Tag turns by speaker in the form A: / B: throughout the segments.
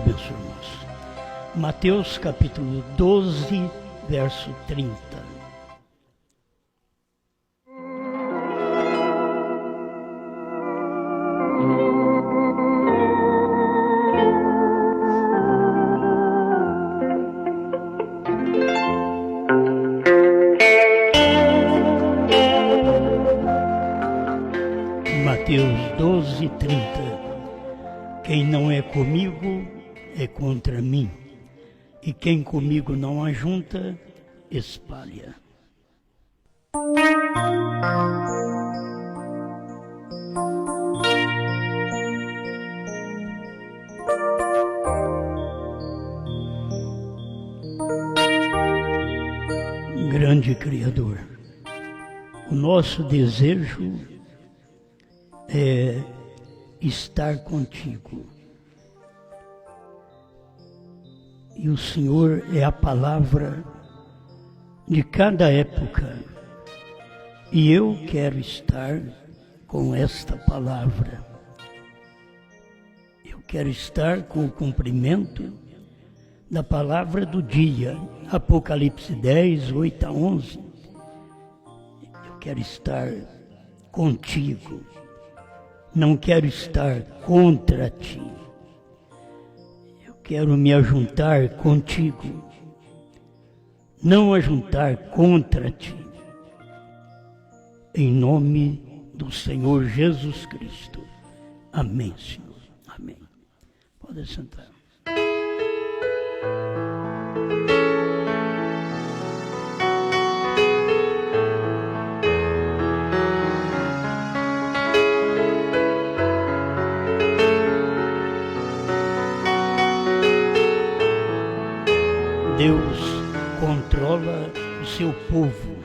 A: abençoe, irmãos. Mateus capítulo 12, verso 30. Mateus 12, 30. Quem não é comigo é contra mim, e quem comigo não ajunta, espalha. Grande Criador, o nosso desejo é estar contigo. E o Senhor é a palavra de cada época. E eu quero estar com esta palavra. Eu quero estar com o cumprimento da palavra do dia. Apocalipse 10, 8 a 11. Eu quero estar contigo. Não quero estar contra ti. Eu quero me ajuntar contigo, não ajuntar contra ti. Em nome do Senhor Jesus Cristo. Amém, Senhor. Amém. Pode sentar. Deus controla o seu povo.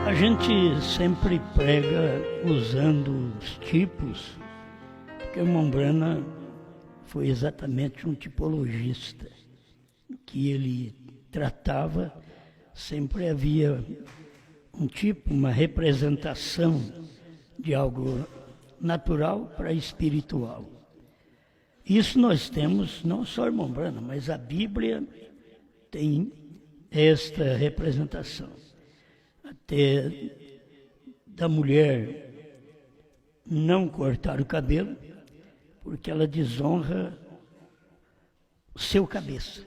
A: A gente sempre prega usando os tipos, porque o irmão Brana foi exatamente um tipologista, que ele tratava. Sempre havia um tipo, uma representação de algo natural para espiritual. Isso nós temos, não só irmão Brana, mas a Bíblia tem esta representação. Até da mulher não cortar o cabelo, porque ela desonra o seu cabeça,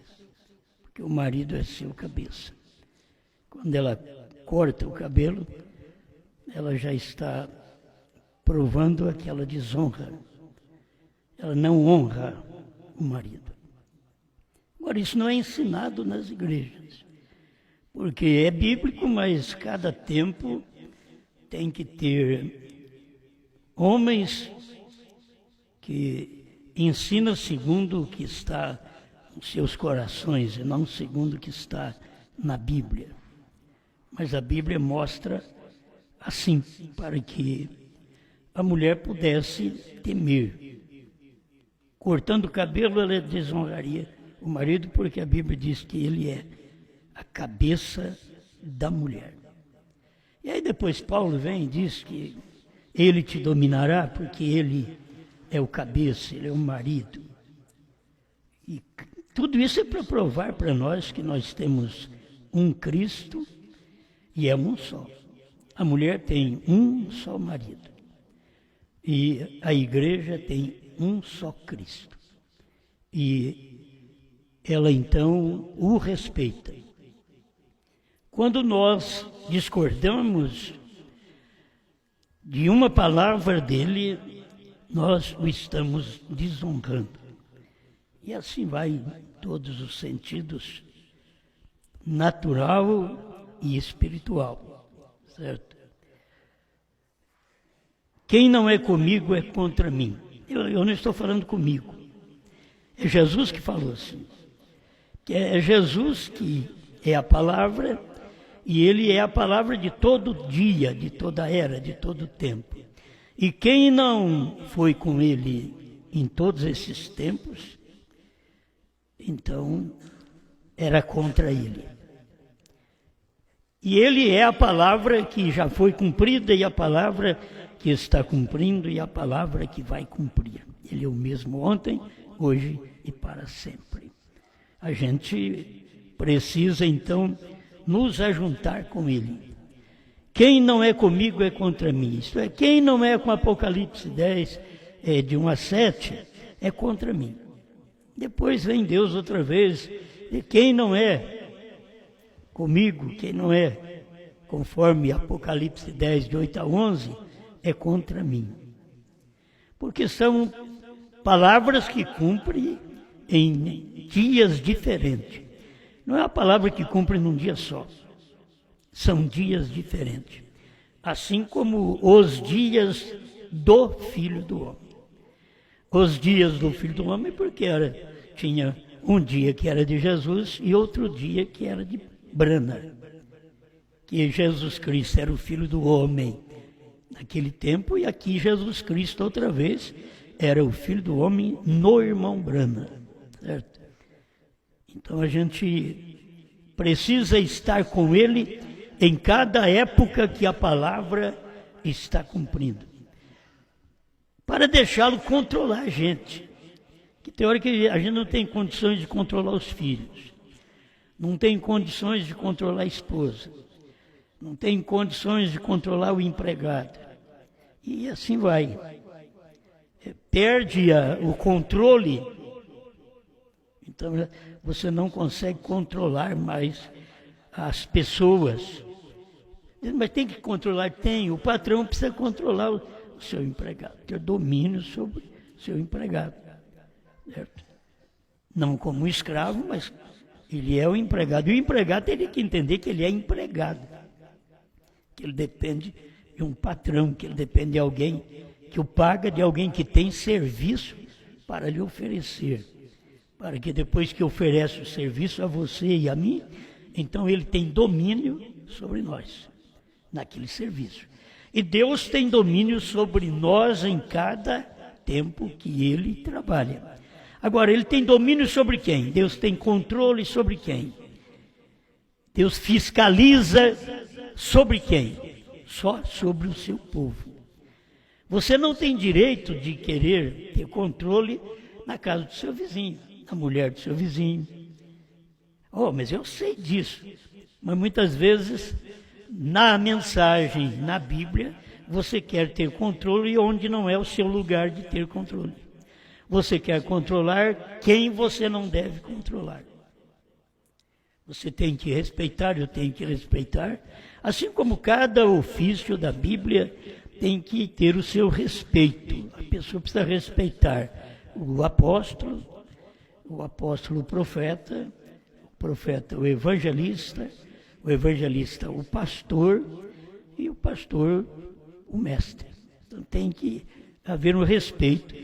A: porque o marido é seu cabeça. Quando ela corta o cabelo, ela já está provando aquela desonra. Ela não honra o marido. Agora, isso não é ensinado nas igrejas, porque é bíblico, mas cada tempo tem que ter homens que ensinam segundo o que está nos seus corações e não segundo o que está na Bíblia. Mas a Bíblia mostra assim, para que a mulher pudesse temer. Cortando o cabelo, ela desonraria o marido, porque a Bíblia diz que ele é a cabeça da mulher. E aí depois Paulo vem e diz que ele te dominará, porque ele é o cabeça, ele é o marido. E tudo isso é para provar para nós que nós temos um Cristo, e é um só. A mulher tem um só marido. E a igreja tem um só Cristo. E ela então o respeita. Quando nós discordamos de uma palavra dele, nós o estamos desonrando. E assim vai em todos os sentidos, natural e espiritual, certo? Quem não é comigo é contra mim. Eu não estou falando comigo. É Jesus que falou assim. É Jesus que é a palavra, e ele é a palavra de todo dia, de toda era, de todo tempo. E quem não foi com ele em todos esses tempos, então era contra ele. E ele é a palavra que já foi cumprida e a palavra que está cumprindo e a palavra que vai cumprir. Ele é o mesmo ontem, hoje e para sempre. A gente precisa, então, nos ajuntar com ele. Quem não é comigo é contra mim. Isto é, quem não é com Apocalipse 10, de 1 a 7, é contra mim. Depois vem Deus outra vez, e quem não é comigo, quem não é conforme Apocalipse 10, de 8 a 11, é contra mim. Porque são palavras que cumprem em dias diferentes. Não é a palavra que cumpre num dia só. São dias diferentes. Assim como os dias do Filho do Homem. Os dias do Filho do Homem, porque tinha um dia que era de Jesus e outro dia que era de Brana. Que Jesus Cristo era o Filho do Homem naquele tempo, e aqui Jesus Cristo outra vez era o Filho do Homem no irmão Brana. Certo? Então a gente precisa estar com ele em cada época que a palavra está cumprindo, para deixá-lo controlar a gente. Que tem hora que a gente não tem condições de controlar os filhos, não tem condições de controlar a esposa, não tem condições de controlar o empregado. E assim vai. Perde o controle, então você não consegue controlar mais as pessoas. Mas tem que controlar? Tem. O patrão precisa controlar o seu empregado, ter domínio sobre o seu empregado. Certo? Não como um escravo, mas ele é o empregado. E o empregado teria que entender que ele é empregado, que ele depende de um patrão, que ele depende de alguém que o paga, de alguém que tem serviço para lhe oferecer. Para que depois que oferece o serviço a você e a mim, então ele tem domínio sobre nós, naquele serviço. E Deus tem domínio sobre nós em cada tempo que ele trabalha. Agora, ele tem domínio sobre quem? Deus tem controle sobre quem? Deus fiscaliza sobre quem? Só sobre o seu povo. Você não tem direito de querer ter controle na casa do seu vizinho, na mulher do seu vizinho. Oh, mas eu sei disso. Mas muitas vezes, na mensagem, na Bíblia, você quer ter controle onde não é o seu lugar de ter controle. Você quer controlar quem você não deve controlar. Você tem que respeitar, eu tenho que respeitar. Assim como cada ofício da Bíblia tem que ter o seu respeito. A pessoa precisa respeitar o apóstolo o profeta o evangelista o pastor e o pastor o mestre. Então tem que haver um respeito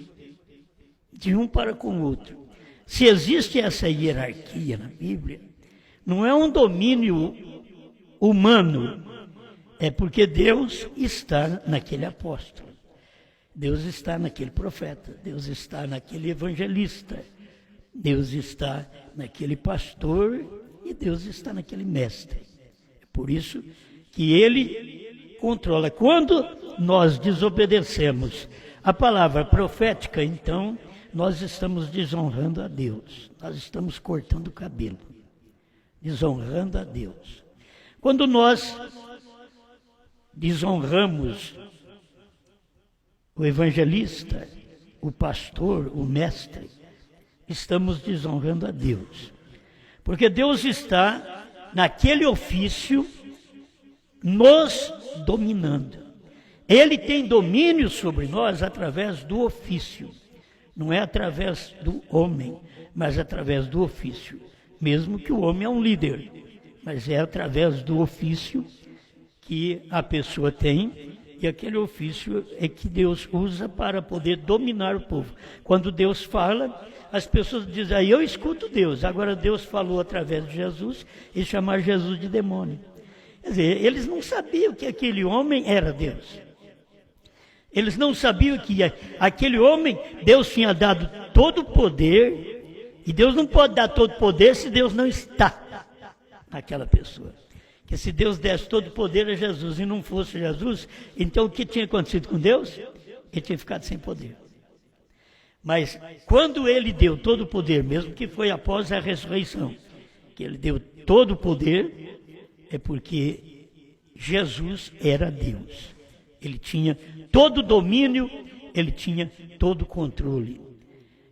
A: de um para com o outro. Se existe essa hierarquia na Bíblia, não é um domínio humano, é porque Deus está naquele apóstolo, Deus está naquele profeta, Deus está naquele evangelista, Deus está naquele pastor e Deus está naquele mestre. É por isso que ele controla. Quando nós desobedecemos a palavra profética, então nós estamos desonrando a Deus, nós estamos cortando o cabelo, desonrando a Deus. Quando nós desonramos o evangelista, o pastor, o mestre, estamos desonrando a Deus. Porque Deus está naquele ofício nos dominando. Ele tem domínio sobre nós através do ofício. Não é através do homem, mas através do ofício. Mesmo que o homem é um líder, mas é através do ofício que a pessoa tem, e aquele ofício é que Deus usa para poder dominar o povo. Quando Deus fala, as pessoas dizem, eu escuto Deus. Agora Deus falou através de Jesus e chamar Jesus de demônio. Quer dizer, eles não sabiam que aquele homem era Deus. Eles não sabiam que aquele homem, Deus tinha dado todo o poder E Deus não pode dar todo poder se Deus não está naquela pessoa. Porque se Deus desse todo poder a Jesus e não fosse Jesus, então o que tinha acontecido com Deus? Ele tinha ficado sem poder. Mas quando ele deu todo o poder, mesmo que foi após a ressurreição, que ele deu todo o poder, é porque Jesus era Deus. Ele tinha todo o domínio, ele tinha todo o controle.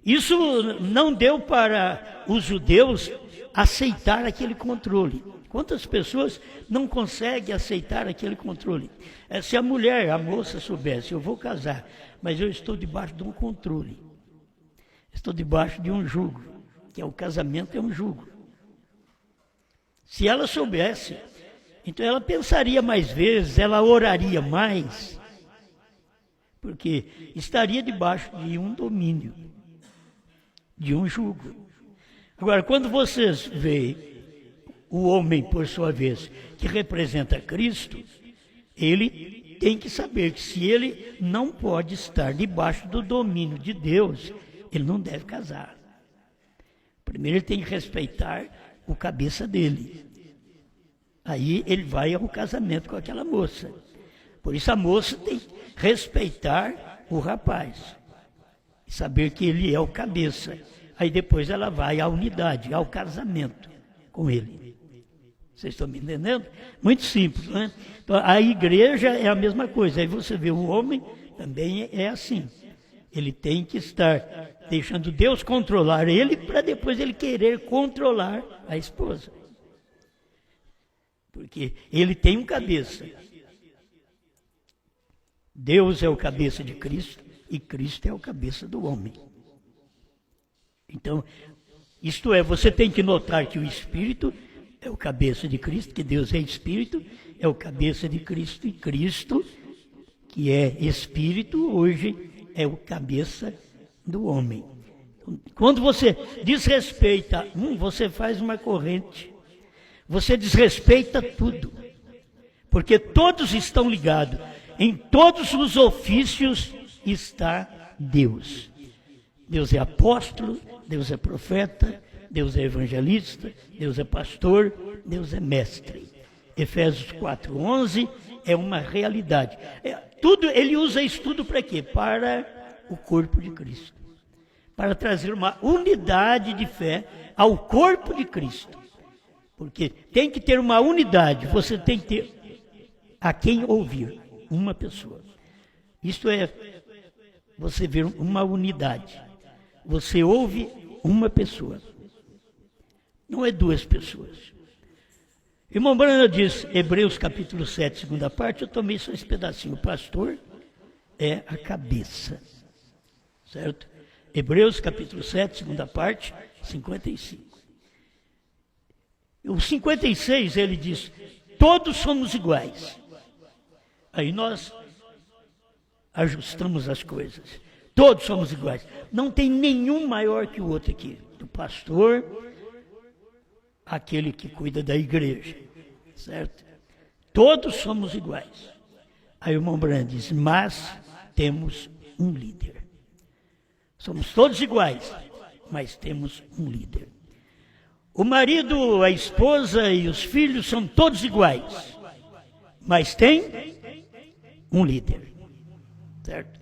A: Isso não deu para os judeus aceitar aquele controle. Quantas pessoas não conseguem aceitar aquele controle? Se a mulher, a moça soubesse, eu vou casar, mas eu estou debaixo de um controle. Estou debaixo de um jugo, que é o casamento, é um jugo. Se ela soubesse, então ela pensaria mais vezes, ela oraria mais, porque estaria debaixo de um domínio, de um jugo. Agora, quando vocês veem o homem, por sua vez, que representa Cristo, ele tem que saber que se ele não pode estar debaixo do domínio de Deus, ele não deve casar. Primeiro ele tem que respeitar o cabeça dele. Aí ele vai ao casamento com aquela moça. Por isso a moça tem que respeitar o rapaz. E saber que ele é o cabeça. Aí depois ela vai à unidade, ao casamento com ele. Vocês estão me entendendo? Muito simples, né? Então, a igreja é a mesma coisa. Aí você vê o homem também é assim. Ele tem que estar deixando Deus controlar ele para depois ele querer controlar a esposa. Porque ele tem um cabeça. Deus é o cabeça de Cristo e Cristo é o cabeça do homem. Então, isto é, você tem que notar que o Espírito é o cabeça de Cristo, que Deus é Espírito, é o cabeça de Cristo e Cristo, que é Espírito, hoje é o cabeça do homem. Quando você desrespeita você faz uma corrente. Você desrespeita tudo. Porque todos estão ligados. Em todos os ofícios está Deus. Deus é apóstolo, Deus é profeta, Deus é evangelista, Deus é pastor, Deus é mestre. Efésios 4:11 é uma realidade. Ele usa isso tudo para quê? Para o corpo de Cristo. Para trazer uma unidade de fé ao corpo de Cristo. Porque tem que ter uma unidade, você tem que ter a quem ouvir, uma pessoa. Isto é, você vê uma unidade. Você ouve uma pessoa. Não é duas pessoas. Irmão Brana diz, Hebreus capítulo 7, segunda parte, eu tomei só esse pedacinho. O pastor é a cabeça. Certo? Hebreus capítulo 7, segunda parte, 55. O 56 ele diz, todos somos iguais. Aí nós ajustamos as coisas. Todos somos iguais. Não tem nenhum maior que o outro aqui. Do pastor, aquele que cuida da igreja. Certo? Todos somos iguais. Aí o irmão Brand diz, mas temos um líder. Somos todos iguais, mas temos um líder. O marido, a esposa e os filhos são todos iguais, mas tem um líder. Certo?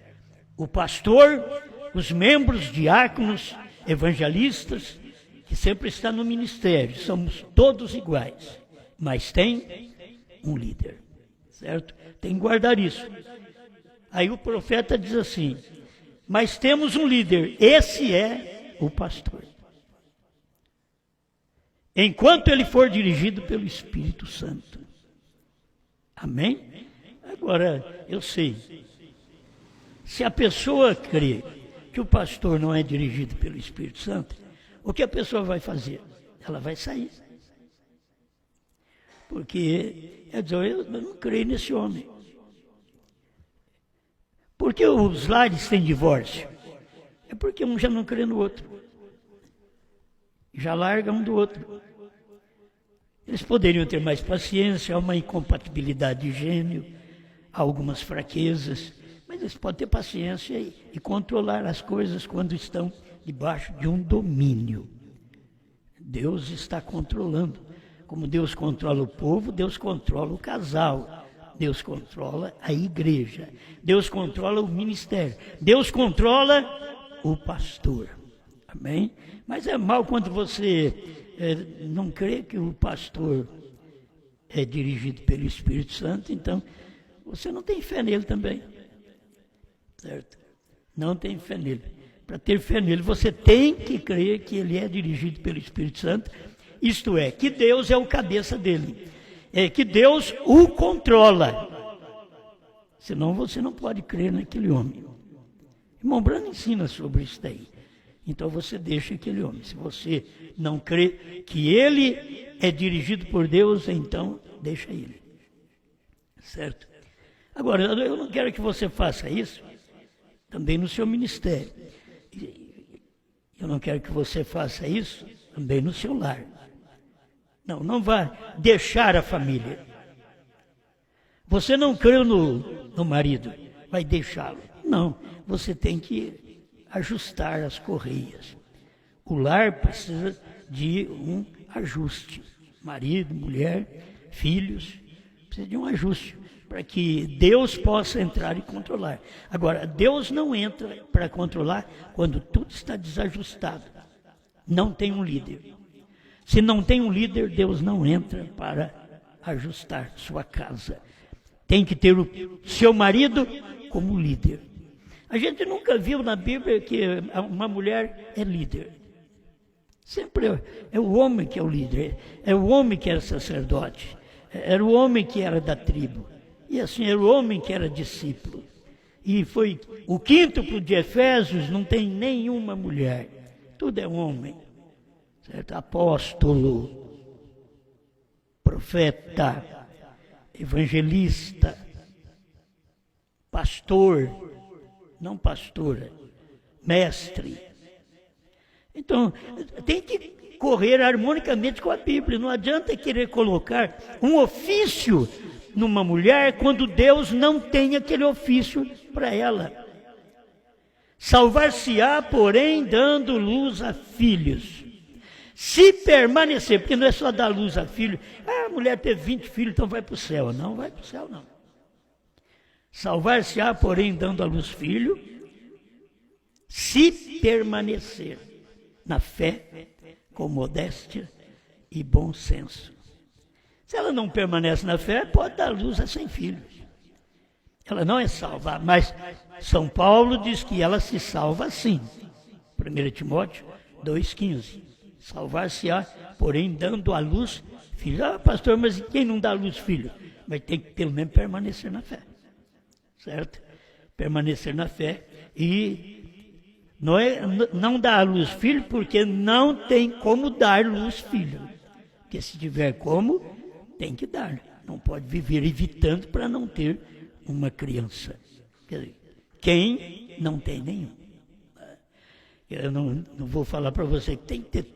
A: O pastor, os membros, diáconos, evangelistas, que sempre está no ministério, somos todos iguais, mas tem um líder. Certo? Tem que guardar isso. Aí o profeta diz assim, mas temos um líder, esse é o pastor. Enquanto ele for dirigido pelo Espírito Santo. Amém? Agora, eu sei, se a pessoa crê que o pastor não é dirigido pelo Espírito Santo, o que a pessoa vai fazer? Ela vai sair. Porque, quer dizer, eu não creio nesse homem. Por que os lares têm divórcio? É porque um já não crê no outro. Já larga um do outro. Eles poderiam ter mais paciência, há uma incompatibilidade de gênio, há algumas fraquezas, mas eles podem ter paciência e controlar as coisas quando estão debaixo de um domínio. Deus está controlando. Como Deus controla o povo, Deus controla o casal. Deus controla a igreja. Deus controla o ministério. Deus controla o pastor. Amém? Mas é mal quando você não crê que o pastor é dirigido pelo Espírito Santo, então você não tem fé nele também. Certo? Não tem fé nele. Para ter fé nele, você tem que crer que ele é dirigido pelo Espírito Santo, isto é, que Deus é o cabeça dele, que Deus o controla. Senão você não pode crer naquele homem. Irmão Branham ensina sobre isso daí. Então você deixa aquele homem. Se você não crê que ele é dirigido por Deus, então deixa ele. Certo? Agora, eu não quero que você faça isso também no seu ministério. Eu não quero que você faça isso também no seu lar. Não vá deixar a família. Você não creu no marido, vai deixá-lo. Não, você tem que ajustar as correias. O lar precisa de um ajuste. Marido, mulher, filhos, precisa de um ajuste para que Deus possa entrar e controlar. Agora, Deus não entra para controlar quando tudo está desajustado. Não tem um líder. Se não tem um líder, Deus não entra para ajustar sua casa. Tem que ter o seu marido como líder. A gente nunca viu na Bíblia que uma mulher é líder. Sempre é o homem que é o líder, é o homem que era sacerdote, era o homem que era da tribo. E assim, era o homem que era discípulo. E foi o quíntuplo de Efésios, não tem nenhuma mulher. Tudo é homem. Certo? Apóstolo, profeta, evangelista, pastor, não pastora, mestre. Então, tem que correr harmonicamente com a Bíblia. Não adianta querer colocar um ofício numa mulher quando Deus não tem aquele ofício para ela. Salvar-se-á, porém, dando luz a filhos. Se permanecer, porque não é só dar luz a filho, a mulher teve 20 filhos, então vai para o céu. Não vai para o céu, não. Salvar-se-á, porém, dando a luz filho, se permanecer na fé, com modéstia e bom senso. Se ela não permanece na fé, pode dar luz a 100 filhos. Ela não é salva, mas São Paulo diz que ela se salva assim. 1 Timóteo 2,15. Salvar-se-á, porém, dando à luz filhos. Ah, pastor, mas quem não dá à luz filho? Mas tem que pelo menos permanecer na fé. Certo? Permanecer na fé e não dá à luz filho porque não tem como dar luz filho. Porque se tiver como, tem que dar. Não pode viver evitando para não ter uma criança. Quer dizer, quem não tem nenhum. Eu não vou falar para você que tem que ter.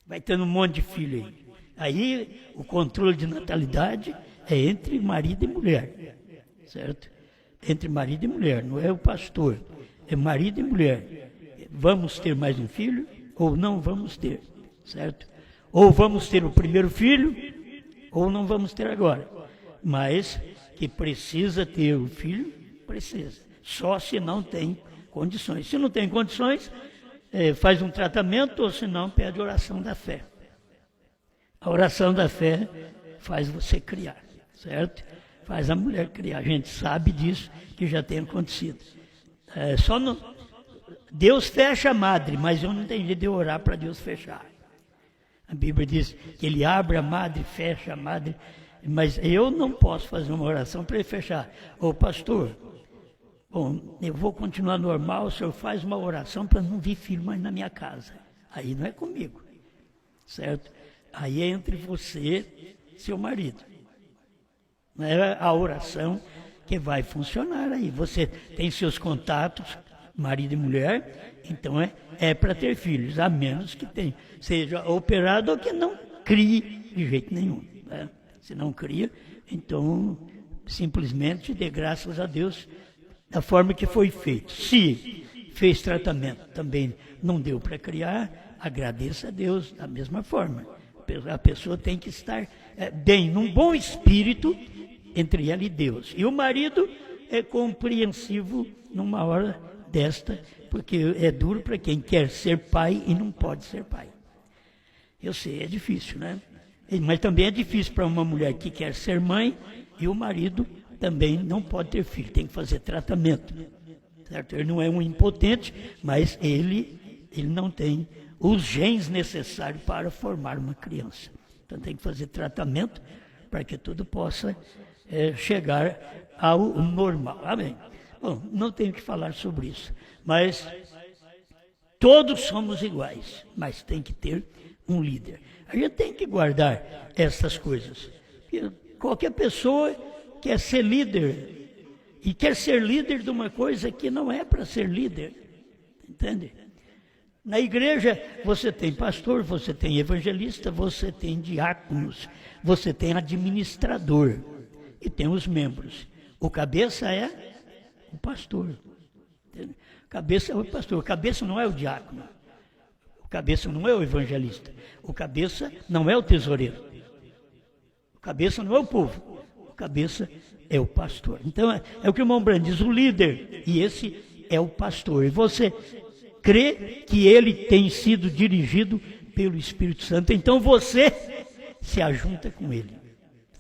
A: Vai tendo um monte de filho aí. Aí o controle de natalidade é entre marido e mulher. Certo? Entre marido e mulher, não é o pastor. É marido e mulher. Vamos ter mais um filho ou não vamos ter. Certo? Ou vamos ter o primeiro filho ou não vamos ter agora. Mas que precisa ter o filho, precisa. Só se não tem condições. Se não tem condições, faz um tratamento, ou se não, pede oração da fé. A oração da fé faz você criar, certo? Faz a mulher criar. A gente sabe disso, que já tem acontecido. Deus fecha a madre, mas eu não tenho jeito de orar para Deus fechar. A Bíblia diz que ele abre a madre, fecha a madre, mas eu não posso fazer uma oração para ele fechar. Ô pastor, bom, eu vou continuar normal, o senhor faz uma oração para não vir filho mais na minha casa. Aí não é comigo, certo? Aí é entre você e seu marido. Não é a oração que vai funcionar aí. Você tem seus contatos, marido e mulher, então é para ter filhos, a menos que seja operado ou que não crie de jeito nenhum. Né? Se não cria, então simplesmente dê graças a Deus da forma que foi feito. Se fez tratamento também não deu para criar, agradeça a Deus da mesma forma. A pessoa tem que estar bem, num bom espírito entre ela e Deus. E o marido é compreensivo numa hora desta, porque é duro para quem quer ser pai e não pode ser pai. Eu sei, é difícil, né? Mas também é difícil para uma mulher que quer ser mãe e o marido também não pode ter filho, tem que fazer tratamento. Certo? Ele não é um impotente, mas ele não tem os genes necessários para formar uma criança. Então tem que fazer tratamento para que tudo possa chegar ao normal. Amém? Bom, não tenho que falar sobre isso, mas todos somos iguais, mas tem que ter um líder. A gente tem que guardar essas coisas. Qualquer pessoa quer ser líder, e quer ser líder de uma coisa que não é para ser líder, entende? Na igreja você tem pastor, você tem evangelista, você tem diáconos, você tem administrador e tem os membros. O cabeça é o pastor, entende? O cabeça é o pastor, o cabeça não é o diácono, o cabeça não é o evangelista, o cabeça não é o tesoureiro, o cabeça não é o povo, o cabeça é o pastor. Então é o que o irmão Branham diz, o líder, e esse é o pastor. E você crê que ele tem sido dirigido pelo Espírito Santo, então você se ajunta com ele,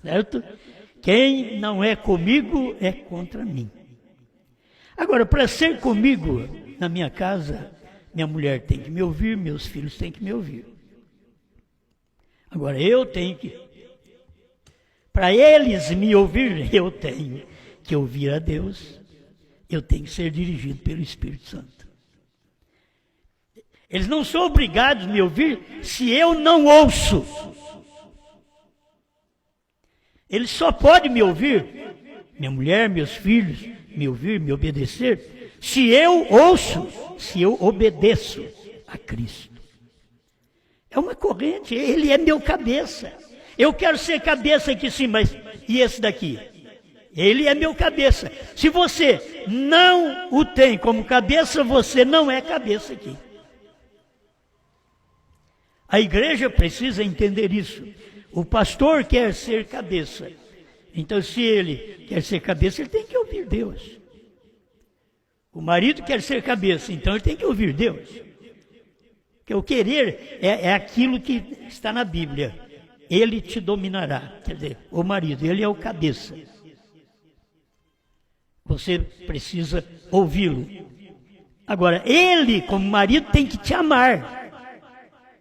A: certo? Quem não é comigo é contra mim. Agora, para ser comigo na minha casa, minha mulher tem que me ouvir, meus filhos têm que me ouvir. Agora, eu tenho que... Para eles me ouvir, eu tenho que ouvir a Deus, eu tenho que ser dirigido pelo Espírito Santo. Eles não são obrigados a me ouvir se eu não ouço. Eles só podem me ouvir, minha mulher, meus filhos, me ouvir, me obedecer, se eu ouço, se eu obedeço a Cristo. É uma corrente, ele é meu cabeça. Eu quero ser cabeça aqui sim, mas e esse daqui? Ele é meu cabeça. Se você não o tem como cabeça, você não é cabeça aqui. A igreja precisa entender isso. O pastor quer ser cabeça. Então, se ele quer ser cabeça, ele tem que ouvir Deus. O marido quer ser cabeça, então ele tem que ouvir Deus. Porque o querer é aquilo que está na Bíblia. Ele te dominará. Quer dizer, o marido, ele é o cabeça. Você precisa ouvi-lo. Agora, ele, como marido, tem que te amar.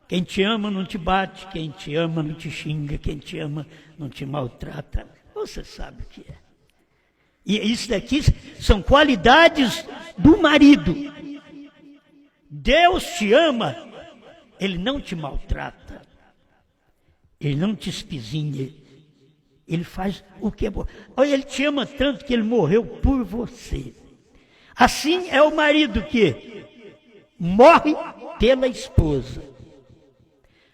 A: Quem te ama não te bate, quem te ama não te xinga, quem te ama não te maltrata. Você sabe o que é. E isso daqui são qualidades do marido. Deus te ama, ele não te maltrata, ele não te espizinha, ele faz o que é bom. Olha, ele te ama tanto que ele morreu por você. Assim é o marido que morre pela esposa,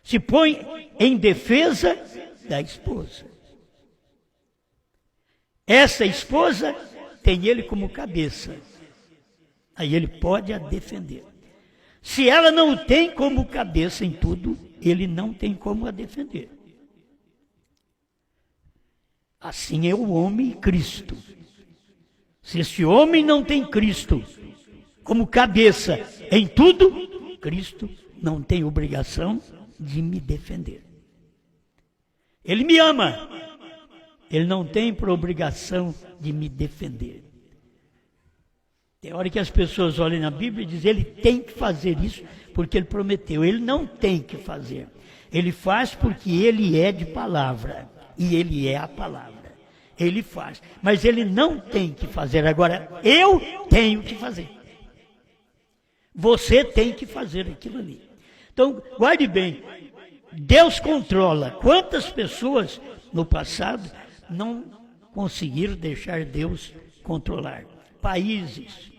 A: se põe em defesa da esposa. Essa esposa tem ele como cabeça, aí ele pode a defender. Se ela não o tem como cabeça em tudo, ele não tem como a defender. Assim é o homem e Cristo. Se esse homem não tem Cristo como cabeça em tudo, Cristo não tem obrigação de me defender. Ele me ama, ele não tem por obrigação de me defender. Tem hora que as pessoas olham na Bíblia e dizem, ele tem que fazer isso porque ele prometeu. Ele não tem que fazer. Ele faz porque ele é de palavra e ele é a palavra. Ele faz, mas ele não tem que fazer. Agora, eu tenho que fazer. Você tem que fazer aquilo ali. Então, guarde bem, Deus controla. Quantas pessoas no passado não conseguiram deixar Deus controlar? Países,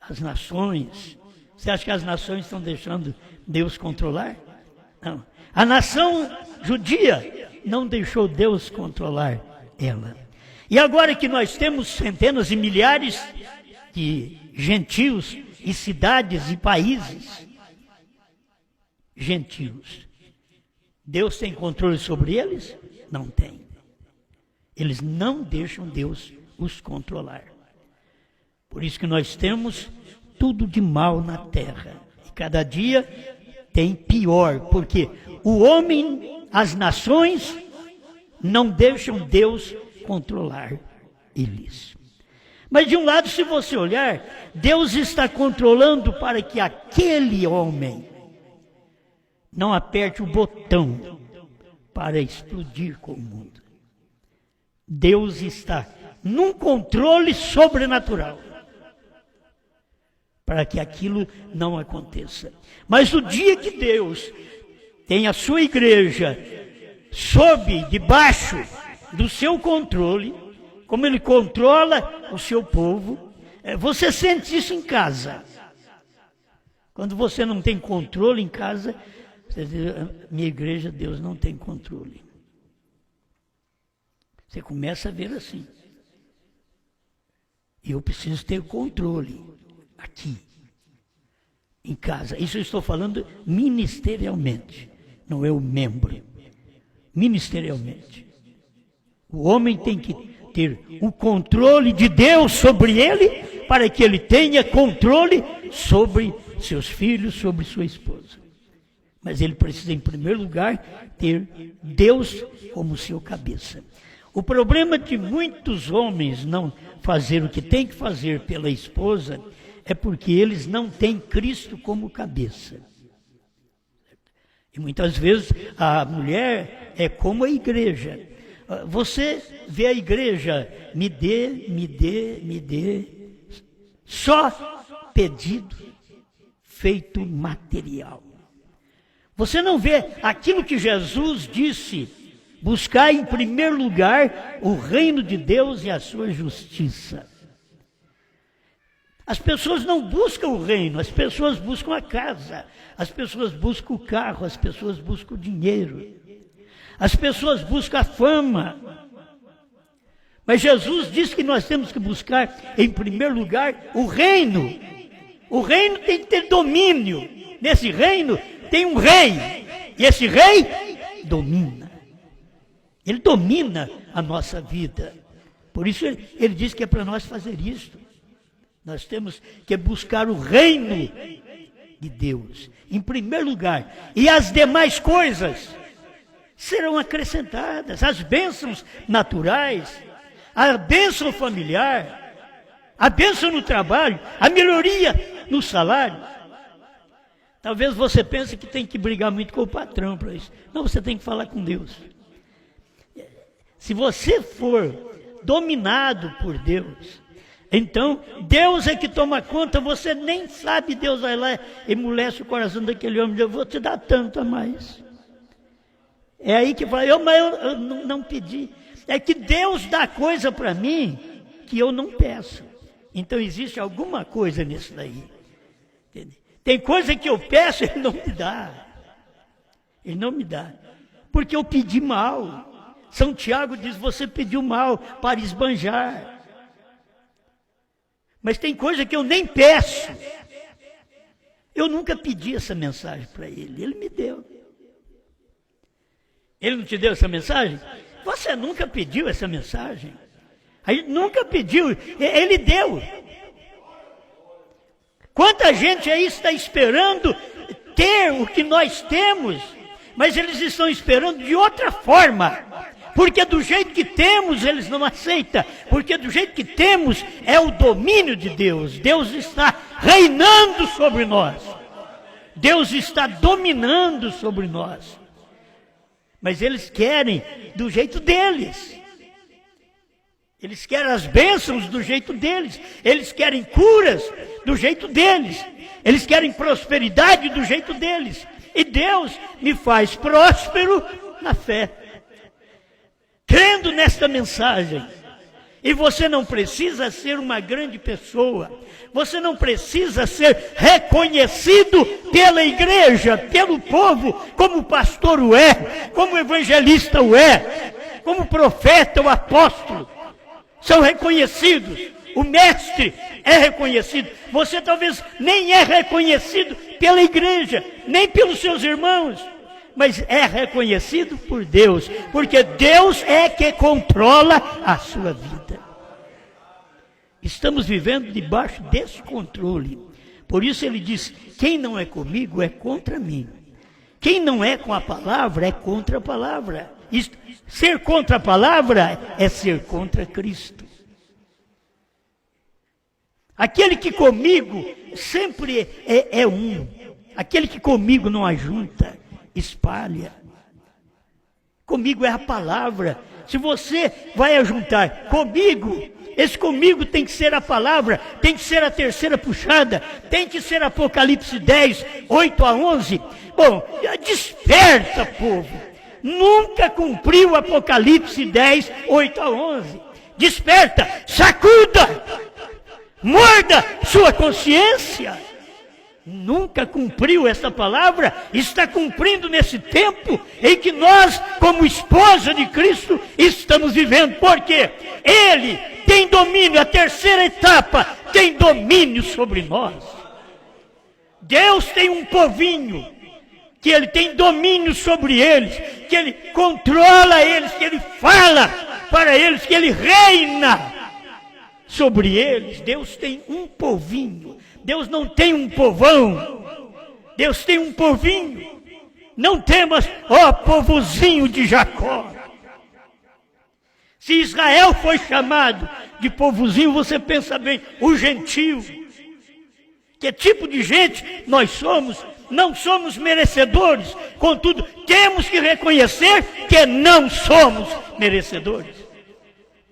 A: as nações. Você acha que as nações estão deixando Deus controlar? Não. A nação judia não deixou Deus controlar ela. E agora que nós temos centenas e milhares de gentios e cidades e países, gentios. Deus tem controle sobre eles? Não tem. Eles não deixam Deus os controlar. Por isso que nós temos tudo de mal na terra. E cada dia tem pior, porque o homem, as nações, não deixam Deus controlar eles. Mas de um lado, se você olhar, Deus está controlando para que aquele homem não aperte o botão para explodir com o mundo. Deus está num controle sobrenatural para que aquilo não aconteça. Mas o dia que Deus tem a sua igreja debaixo do seu controle, como Ele controla o seu povo, você sente isso em casa. Quando você não tem controle em casa, você diz, minha igreja, Deus não tem controle. Você começa a ver assim. Eu preciso ter controle aqui, em casa. Isso eu estou falando ministerialmente, não é o membro. Ministerialmente. O homem tem que ter o controle de Deus sobre ele, para que ele tenha controle sobre seus filhos, sobre sua esposa. Mas ele precisa, em primeiro lugar, ter Deus como seu cabeça. O problema de muitos homens não fazer o que tem que fazer pela esposa é porque eles não têm Cristo como cabeça. E muitas vezes a mulher é como a igreja. Você vê a igreja, me dê, só pedido feito material. Você não vê aquilo que Jesus disse, buscar em primeiro lugar o reino de Deus e a sua justiça. As pessoas não buscam o reino, as pessoas buscam a casa, as pessoas buscam o carro, as pessoas buscam o dinheiro, as pessoas buscam a fama. Mas Jesus disse que nós temos que buscar em primeiro lugar o reino. O reino tem que ter domínio. Nesse reino tem um rei, e esse rei domina. Ele domina a nossa vida. Por isso ele diz que é para nós fazer isto. Nós temos que buscar o reino de Deus, em primeiro lugar. E as demais coisas serão acrescentadas. As bênçãos naturais, a bênção familiar, a bênção no trabalho, a melhoria no salário. Talvez você pense que tem que brigar muito com o patrão para isso. Não, você tem que falar com Deus. Se você for dominado por Deus, então Deus é que toma conta, você nem sabe, Deus vai lá e amolece o coração daquele homem, eu vou te dar tanto a mais. É aí que fala, mas eu não pedi. É que Deus dá coisa para mim que eu não peço. Então existe alguma coisa nisso daí. Entende? Tem coisa que eu peço, Ele não me dá. Ele não me dá. Porque eu pedi mal. São Tiago diz, você pediu mal para esbanjar. Mas tem coisa que eu nem peço. Eu nunca pedi essa mensagem para Ele. Ele me deu. Ele não te deu essa mensagem? Você nunca pediu essa mensagem. Aí nunca pediu. Ele deu. Quanta gente aí está esperando ter o que nós temos, mas eles estão esperando de outra forma. Porque do jeito que temos, eles não aceitam. Porque do jeito que temos, é o domínio de Deus. Deus está reinando sobre nós. Deus está dominando sobre nós. Mas eles querem do jeito deles. Eles querem as bênçãos do jeito deles. Eles querem curas do jeito deles. Eles querem prosperidade do jeito deles. E Deus me faz próspero na fé. Crendo nesta mensagem. E você não precisa ser uma grande pessoa. Você não precisa ser reconhecido pela igreja, pelo povo, como pastor o é, como evangelista o é, como profeta ou apóstolo. São reconhecidos o mestre é reconhecido. Você talvez nem é reconhecido pela igreja, nem pelos seus irmãos, mas é reconhecido por Deus, porque Deus é que controla a sua vida. Estamos vivendo debaixo desse controle. Por isso ele diz: quem não é comigo é contra mim. Quem não é com a palavra é contra a palavra. Ser contra a palavra é ser contra Cristo. Aquele que comigo sempre é um. Aquele que comigo não ajunta, espalha. Comigo é a palavra. Se você vai ajuntar comigo, esse comigo tem que ser a palavra, tem que ser a terceira puxada, tem que ser Apocalipse 10, 8 a 11. Bom, desperta, povo. Nunca cumpriu Apocalipse 10, 8 a 11. Desperta, sacuda, morda sua consciência. Nunca cumpriu essa palavra, está cumprindo nesse tempo em que nós, como esposa de Cristo, estamos vivendo. Porque Ele tem domínio, a terceira etapa tem domínio sobre nós. Deus tem um povinho, que Ele tem domínio sobre eles, que Ele controla eles, que Ele fala para eles, que Ele reina sobre eles. Deus tem um povinho. Deus não tem um povão. Deus tem um povinho. Não temas, ó povozinho de Jacó. Se Israel foi chamado de povozinho, você pensa bem, o gentio. Que tipo de gente nós somos? Não somos merecedores. Contudo, temos que reconhecer que não somos merecedores.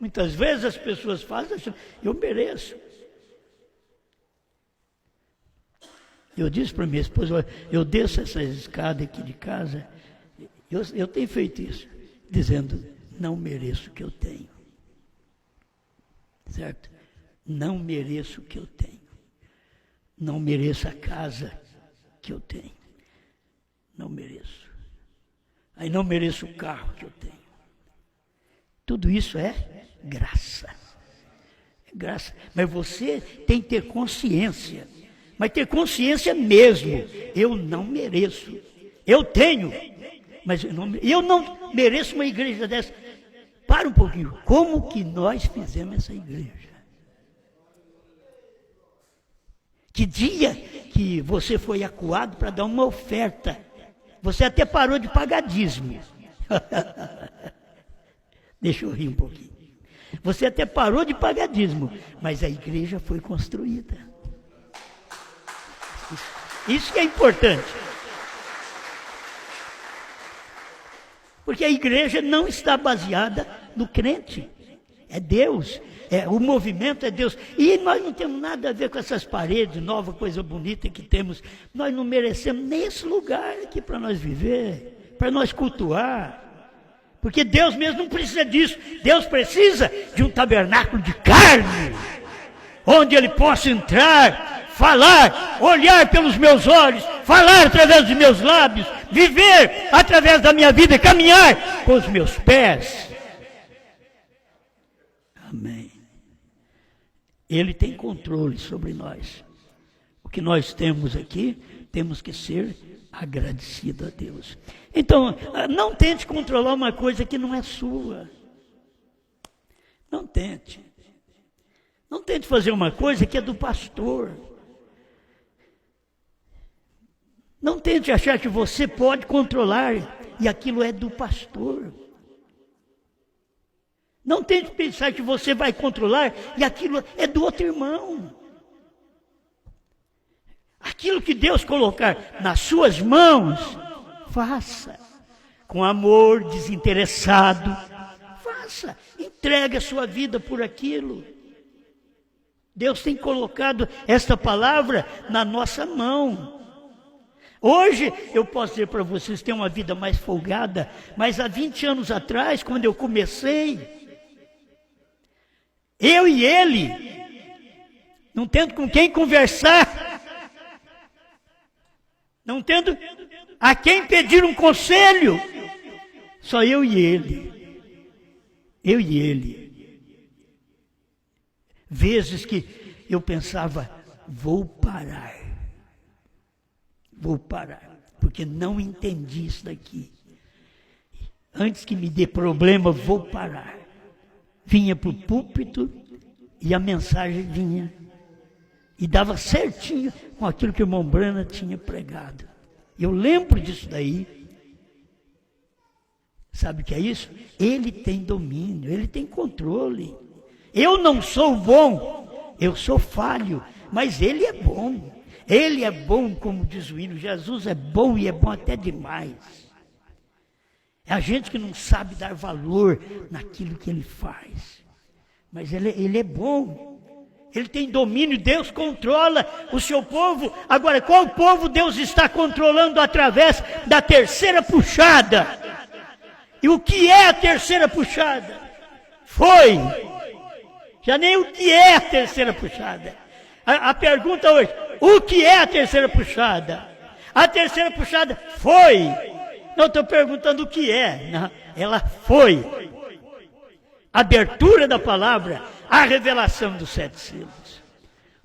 A: Muitas vezes as pessoas fazem assim: eu mereço. Eu disse para minha esposa: eu desço essa escada aqui de casa, eu tenho feito isso, dizendo: não mereço o que eu tenho. Certo? Não mereço o que eu tenho. Não mereço a casa que eu tenho. Não mereço. Aí não mereço o carro que eu tenho. Tudo isso é graça. É graça. Mas você tem que ter consciência. Mas ter consciência mesmo. Eu não mereço. Eu tenho. Mas eu não mereço uma igreja dessa. Para um pouquinho. Como que nós fizemos essa igreja? Que dia que você foi acuado para dar uma oferta? Você até parou de pagar dízimo. Deixa eu rir um pouquinho. Você até parou de pagar dízimo, mas a igreja foi construída. Isso que é importante. Porque a igreja não está baseada no crente. É Deus. O movimento é Deus. E nós não temos nada a ver com essas paredes, nova coisa bonita que temos. Nós não merecemos nem esse lugar aqui para nós viver, para nós cultuar. Porque Deus mesmo não precisa disso. Deus precisa de um tabernáculo de carne, onde Ele possa entrar, falar, olhar pelos meus olhos, falar através dos meus lábios, viver através da minha vida, caminhar com os meus pés. Amém. Ele tem controle sobre nós. O que nós temos aqui, temos que ser agradecidos a Deus. Então, não tente controlar uma coisa que não é sua. Não tente. Não tente fazer uma coisa que é do pastor. Não tente achar que você pode controlar e aquilo é do pastor. Não tente pensar que você vai controlar e aquilo é do outro irmão. Aquilo que Deus colocar nas suas mãos, faça. Com amor, desinteressado, faça. Entregue a sua vida por aquilo. Deus tem colocado esta palavra na nossa mão. Hoje eu posso dizer para vocês, ter uma vida mais folgada, mas há 20 anos atrás, quando eu comecei, eu e ele, não tendo com quem conversar, não tendo a quem pedir um conselho, só eu e ele. Eu e ele. Vezes que eu pensava, vou parar, porque não entendi isso daqui. Antes que me dê problema, vou parar. Vinha para o púlpito e a mensagem vinha. E dava certinho com aquilo que o irmão Brana tinha pregado. Eu lembro disso daí. Sabe o que é isso? Ele tem domínio, ele tem controle. Eu não sou bom, eu sou falho, mas ele é bom. Ele é bom, como diz o hino, Jesus é bom e é bom até demais. É a gente que não sabe dar valor naquilo que ele faz. Mas ele é bom. Ele tem domínio, Deus controla o seu povo. Agora, qual povo Deus está controlando através da terceira puxada? E o que é a terceira puxada? Foi. Já nem o que é a terceira puxada. A pergunta hoje, o que é a terceira puxada? A terceira puxada foi. Não estou perguntando o que é. Não, ela foi. Abertura da palavra, a revelação dos 7 selos.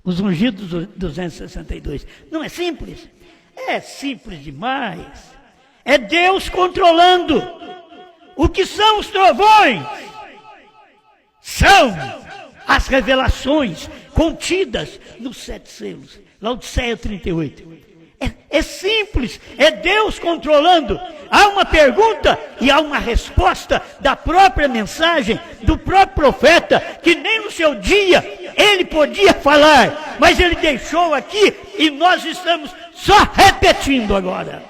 A: Os ungidos 262. Não é simples? É simples demais. É Deus controlando. O que são os trovões? São as revelações contidas nos 7 selos. Laodiceia 38. É simples, é Deus controlando. Há uma pergunta e há uma resposta da própria mensagem, do próprio profeta, que nem no seu dia ele podia falar, mas ele deixou aqui e nós estamos só repetindo agora.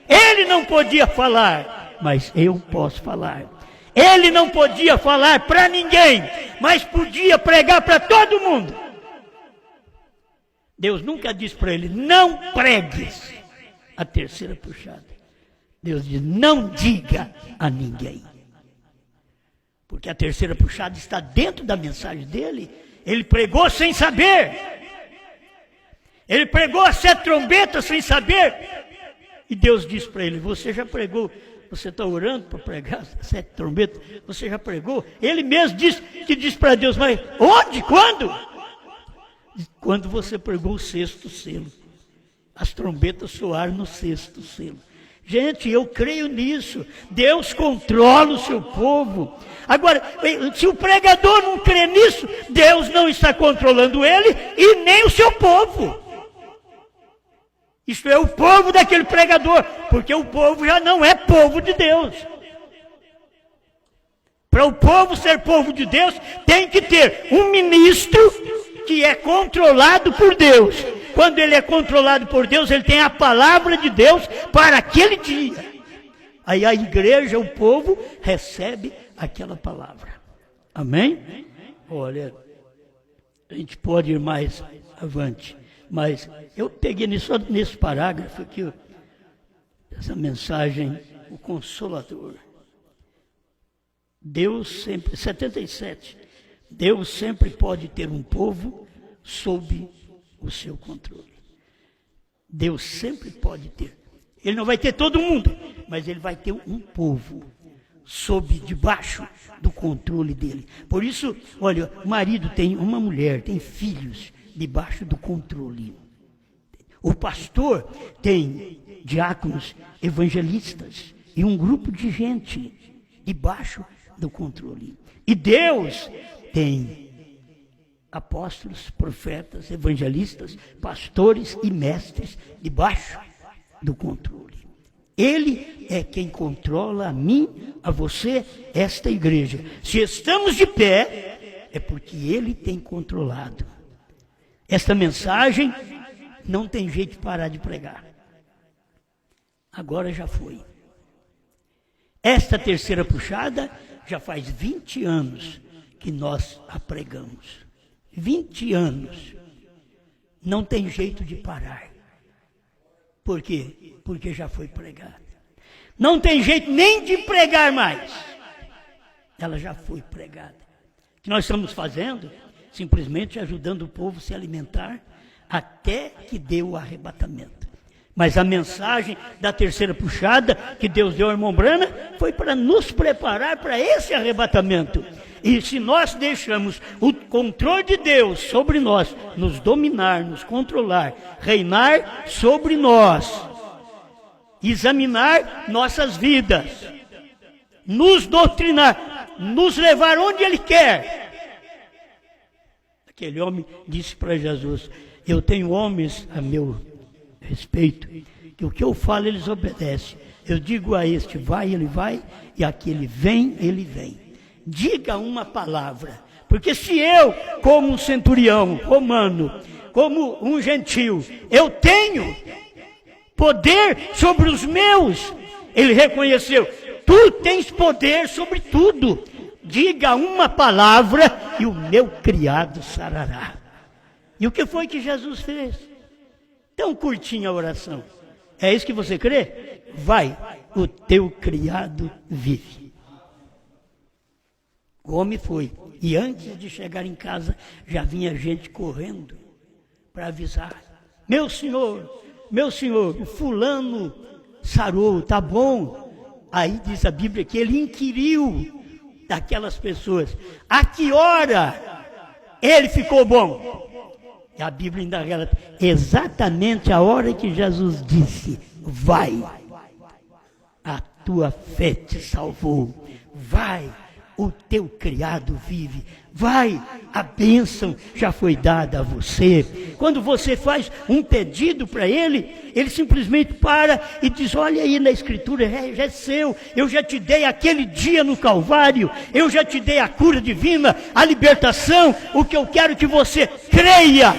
A: Ele não podia falar, mas eu posso falar. Ele não podia falar para ninguém, mas podia pregar para todo mundo. Deus nunca disse para ele, não pregues a terceira puxada. Deus diz, não diga a ninguém. Porque a terceira puxada está dentro da mensagem dele. Ele pregou sem saber. Ele pregou as 7 trombetas sem saber. E Deus disse para ele, você já pregou, você está orando para pregar as 7 trombetas, você já pregou? Ele mesmo disse para Deus, mas onde, quando? Quando você pregou o 6º selo. As trombetas soaram no 6º selo. Gente, eu creio nisso. Deus controla o seu povo. Agora, se o pregador não crê nisso, Deus não está controlando ele e nem o seu povo. Isto é, o povo daquele pregador, porque o povo já não é povo de Deus. Para o povo ser povo de Deus, tem que ter um ministro que é controlado por Deus. Quando ele é controlado por Deus, ele tem a palavra de Deus para aquele dia. Aí a igreja, o povo, recebe aquela palavra. Amém? Olha, a gente pode ir mais avante, mas eu peguei nesse parágrafo aqui, essa mensagem, o Consolador. Deus sempre, 77, Deus sempre pode ter um povo sob o seu controle. Deus sempre pode ter. Ele não vai ter todo mundo, mas ele vai ter um povo debaixo do controle dele. Por isso, olha, o marido tem uma mulher, tem filhos debaixo do controle. O pastor tem diáconos, evangelistas e um grupo de gente debaixo do controle. E Deus tem apóstolos, profetas, evangelistas, pastores e mestres debaixo do controle. Ele é quem controla a mim, a você, esta igreja. Se estamos de pé, é porque Ele tem controlado. Esta mensagem não tem jeito de parar de pregar. Agora já foi. Esta terceira puxada já faz 20 anos que nós a pregamos. 20 anos. Não tem jeito de parar. Por quê? Porque já foi pregada. Não tem jeito nem de pregar mais. Ela já foi pregada. O que nós estamos fazendo? Simplesmente ajudando o povo a se alimentar até que dê o arrebatamento. Mas a mensagem da terceira puxada que Deus deu ao irmão Brana foi para nos preparar para esse arrebatamento. E se nós deixamos o controle de Deus sobre nós, nos dominar, nos controlar, reinar sobre nós, examinar nossas vidas, nos doutrinar, nos levar onde Ele quer. Aquele homem disse para Jesus: eu tenho homens a meu respeito, que o que eu falo eles obedecem. Eu digo a este, vai, ele vai, e aquele vem, ele vem. Diga uma palavra, porque se eu, como um centurião romano, como um gentil, eu tenho poder sobre os meus, ele reconheceu, tu tens poder sobre tudo. Diga uma palavra e o meu criado sarará. E o que foi que Jesus fez? Tão curtinha a oração. É isso que você crê? Vai, o teu criado vive. O homem foi. E antes de chegar em casa, já vinha gente correndo para avisar. Meu senhor, o fulano sarou, tá bom? Aí diz a Bíblia que ele inquiriu daquelas pessoas, a que hora ele ficou bom? E a Bíblia ainda relata exatamente a hora que Jesus disse, vai, a tua fé te salvou, vai, o teu criado vive, vai, a bênção já foi dada a você. Quando você faz um pedido para ele, ele simplesmente para e diz, olha aí na Escritura, já é seu, eu já te dei aquele dia no Calvário, eu já te dei a cura divina, a libertação, o que eu quero que você creia.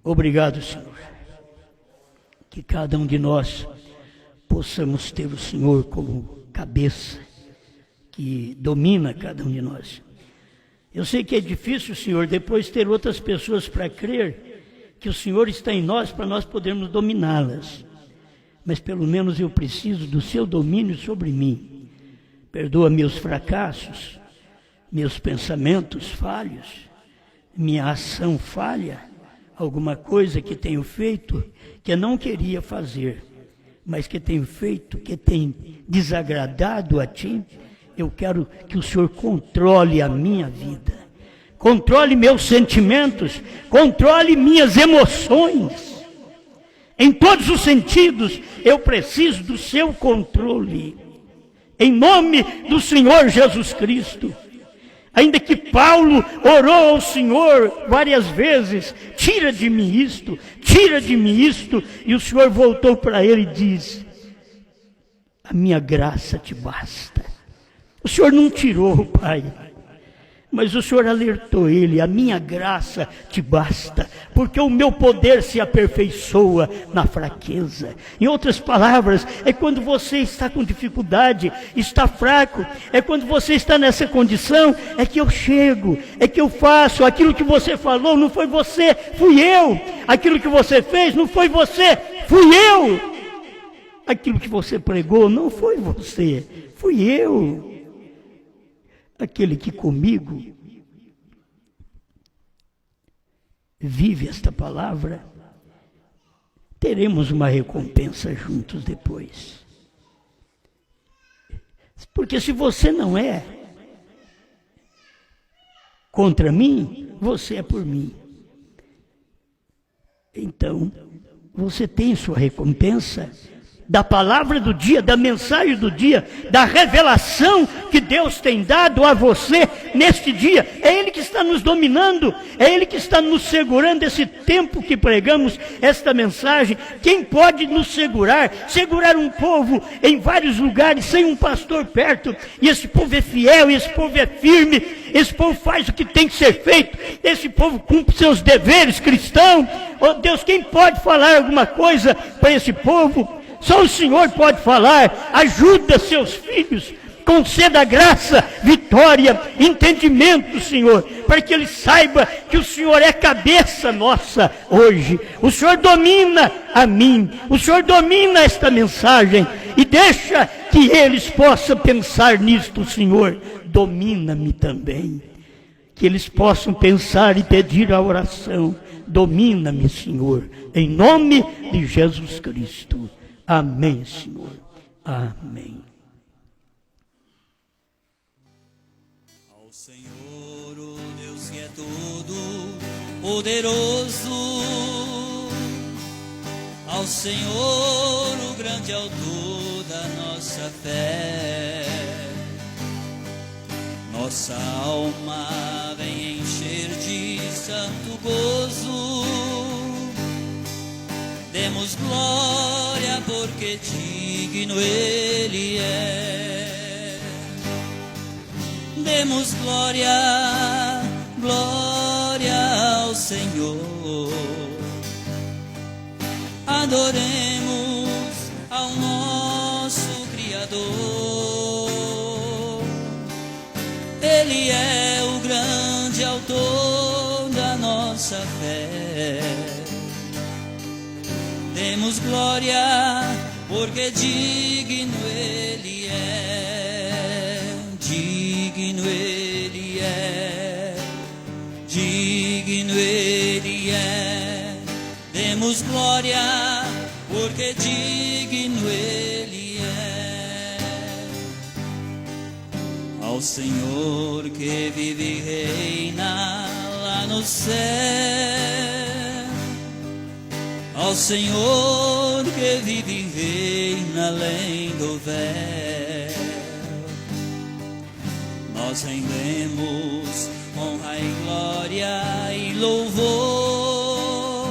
A: Obrigado, Senhor, que cada um de nós possamos ter o Senhor como cabeça, que domina cada um de nós. Eu sei que é difícil, Senhor, depois ter outras pessoas para crer que o Senhor está em nós para nós podermos dominá-las. Mas pelo menos eu preciso do seu domínio sobre mim. Perdoa meus fracassos, meus pensamentos falhos, minha ação falha, alguma coisa que tenho feito que eu não queria fazer, mas que tenho feito, que tem desagradado a Ti. Eu quero que o Senhor controle a minha vida, controle meus sentimentos, controle minhas emoções. Em todos os sentidos, eu preciso do seu controle. Em nome do Senhor Jesus Cristo. Ainda que Paulo orou ao Senhor várias vezes, tira de mim isto, e o Senhor voltou para ele e diz, a minha graça te basta. O Senhor não tirou, Pai, mas o Senhor alertou ele, a minha graça te basta, porque o meu poder se aperfeiçoa na fraqueza. Em outras palavras, é quando você está com dificuldade, está fraco, é quando você está nessa condição, é que eu chego, é que eu faço, aquilo que você falou não foi você, fui eu, aquilo que você fez não foi você, fui eu, aquilo que você pregou não foi você, fui eu. Aquele que comigo vive esta palavra, teremos uma recompensa juntos depois. Porque se você não é contra mim, você é por mim. Então, você tem sua recompensa da palavra do dia, da mensagem do dia, da revelação que Deus tem dado a você neste dia. É Ele que está nos dominando, é Ele que está nos segurando esse tempo que pregamos esta mensagem. Quem pode nos segurar? Segurar um povo em vários lugares sem um pastor perto, e esse povo é fiel, esse povo é firme, esse povo faz o que tem que ser feito, esse povo cumpre seus deveres cristãos. Oh Deus, quem pode falar alguma coisa para esse povo? Só o Senhor pode falar. Ajuda seus filhos, conceda graça, vitória, entendimento, Senhor, para que eles saibam que o Senhor é cabeça nossa hoje. O Senhor domina a mim, o Senhor domina esta mensagem, e deixa que eles possam pensar nisto, Senhor, domina-me também. Que eles possam pensar e pedir a oração, domina-me, Senhor, em nome de Jesus Cristo. Amém, Senhor. Amém.
B: Senhor, o Deus que é todo poderoso, ao Senhor, o grande autor da nossa fé. Nossa alma vem encher de santo gozo, demos glória porque digno Ele é. Demos glória, glória ao Senhor. Adoremos ao nosso Criador. Ele é o grande autor da nossa fé. Demos glória porque digno Ele é. Digno Ele é. Digno Ele é. Demos glória porque digno Ele é. Ao Senhor que vive e reina lá no céu, ao Senhor que vive e reina além do véu, nós rendemos honra e glória e louvor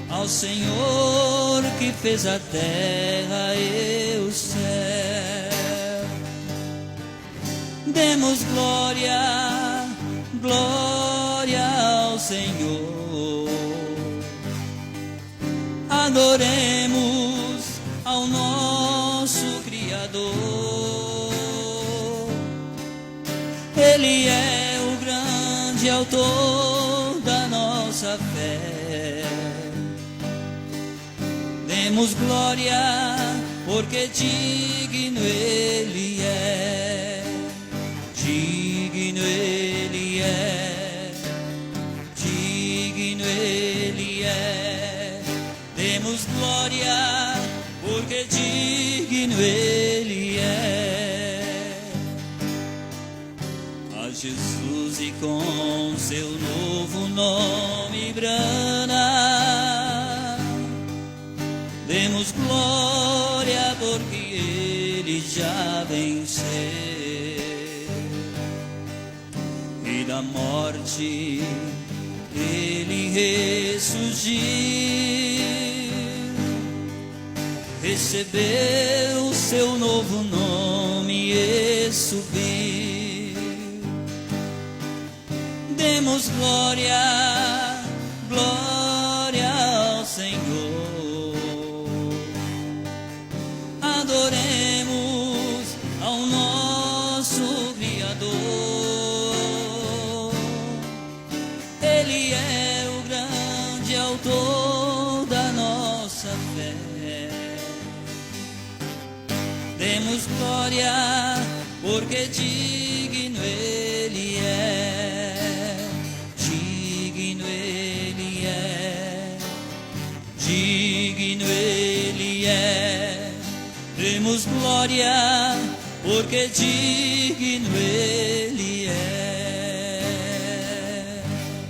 B: ao Senhor que fez a terra e o céu. Demos glória, glória ao Senhor. Adoremos ao nosso Criador. Ele é o grande autor da nossa fé. Demos glória porque digno Ele é. Digno Ele é. Digno Ele é. Demos glória porque digno Ele é. A Jesus e com seu novo nome brana, demos glória porque Ele já venceu e da morte Ele ressurgiu, recebeu seu novo nome e subiu. Demos glória, glória ao Senhor. Adoremos ao nosso Criador. Ele é o grande autor da nossa fé. Demos glória porque digno Ele é. Digno Ele é. Digno Ele é. Demos glória porque digno Ele é.